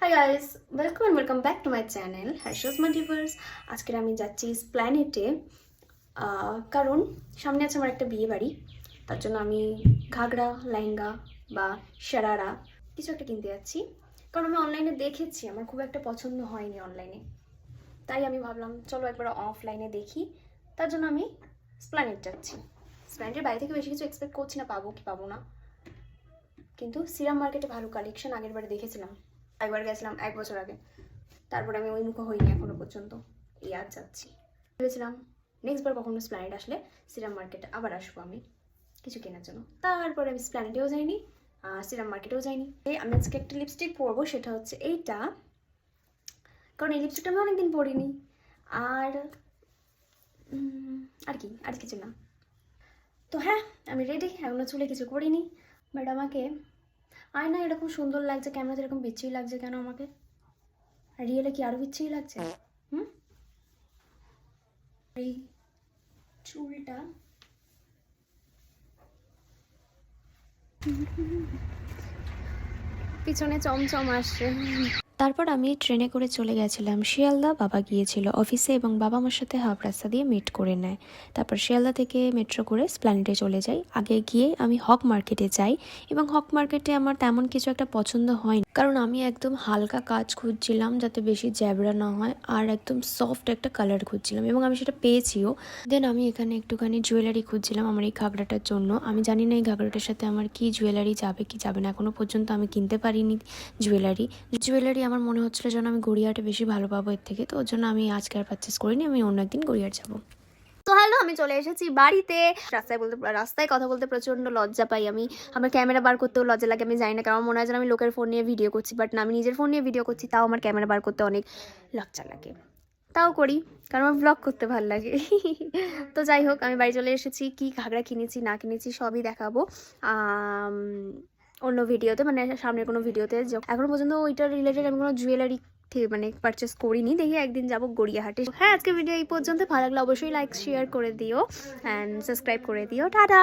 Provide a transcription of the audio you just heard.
Hi guys, welcome back to my channel Harsha's multiverse. আজকে আমি যাচ্ছি প্ল্যানেটে, কারণ সামনে আছে আমার একটা বিয়ে বাড়ি। তার জন্য আমি ঘাগরা, লেহেঙ্গা বা শারারা কিছু একটা কিনতে যাচ্ছি। কারণ আমি অনলাইনে দেখেছি, আমার খুব একটা পছন্দ হয়নি অনলাইনে। তাই আমি ভাবলাম চলো একবার অফলাইনে দেখি। তার জন্য আমি প্ল্যানেট যাচ্ছি। প্ল্যানেটের বাইরে থেকে বেশি কিছু এক্সপেক্ট করছি না, পাবো কি পাবো না। কিন্তু সিরাম মার্কেটে ভালো কালেকশন আগের বারে দেখেছিলাম, একবার গেছিলাম 1 বছর আগে। তারপরে আমি ওই মুখো হইনি এখনো পর্যন্ত। এই আজ যাচ্ছি, ভেবেছিলাম নেক্সট বার কখনো প্ল্যানেট আসলে সিরাম মার্কেটে আবার আসবো আমি কিছু কেনার জন্য। তারপরে আমি প্ল্যানেটেও যাইনি আর সিরাম মার্কেটেও যাইনি। আমি আজকে একটা লিপস্টিক পরবো, সেটা হচ্ছে এইটা, কারণ এই লিপস্টিকটা আমি অনেকদিন পরিনি। আর আর কিছু না। তো হ্যাঁ, আমি রেডি, এখনো চুলে কিছু করিনি। বাট আমাকে আয়না এরকম সুন্দর লাগছে, ক্যামেরাতে এরকম বিচ্ছিরি লাগছে কেন আমাকে? আর রিয়েলে কি আরো বিচ্ছিরি লাগছে? হুম, এই চুলটা পিছনে চমচম আসছে। তারপর আমি ট্রেনে করে চলে গেছিলাম শিয়ালদা। বাবা গিয়েছিল অফিসে এবং বাবা আমার সাথে হাফ রাস্তা দিয়ে মিট করে নেয়। তারপর শিয়ালদা থেকে মেট্রো করে স্প্ল্যানেডে চলে যাই। আগে গিয়ে আমি হক মার্কেটে যাই এবং হক মার্কেটে আমার তেমন কিছু একটা পছন্দ হয়নি, কারণ আমি একদম হালকা কাজ খুঁজছিলাম যাতে বেশি জ্যাবরা না হয়, আর একদম সফট একটা কালার খুঁজছিলাম এবং আমি সেটা পেয়েছিও। দেন আমি এখানে একটুখানি জুয়েলারি খুঁজছিলাম আমার এই ঘাগরাটার জন্য। আমি জানি না এই ঘাগরাটার সাথে আমার কি জুয়েলারি যাবে কি যাবে না, এখনো পর্যন্ত আমি কিনতে পারিনি জুয়েলারি আমার মনে হচ্ছিল যেন আমি গড়িয়াহাটে বেশি ভালো পাবো এর থেকে, তো ওর জন্য আমি আজকে আর পারচেস করিনি, আমি অন্য একদিন গড়িয়াহাট যাবো। তো হ্যালো, আমি চলে এসেছি বাড়িতে। রাস্তায় কথা বলতে প্রচন্ড লজ্জা পাই আমি। আমার ক্যামেরা বার করতেও লজ্জা লাগে, আমি জানি না, কারণ মনে হয় যেন আমি লোকের ফোন নিয়ে ভিডিও করছি, বাট না, আমি নিজের ফোন নিয়ে ভিডিও করছি, তাও আমার ক্যামেরা বার করতে অনেক লজ্জা লাগে। তাও করি, কারণ আমার ব্লগ করতে ভালো লাগে। তো যাই হোক, আমি বাড়ি চলে এসেছি। কি ঘাগরা কিনেছি না কিনেছি সবই দেখাবো অন্য ভিডিওতে, মানে সামনের কোনো ভিডিওতে। এখনো পর্যন্ত ওইটার রিলেটেড আমি কোনো জুয়েলারি মানে পারচেস করিনি, দেখি একদিন যাবো গড়িয়াহাটে। হ্যাঁ, আজকে ভিডিও এই পর্যন্ত। ভালো লাগলে অবশ্যই লাইক শেয়ার করে দিও অ্যান্ড সাবস্ক্রাইব করে দিও। টাটা।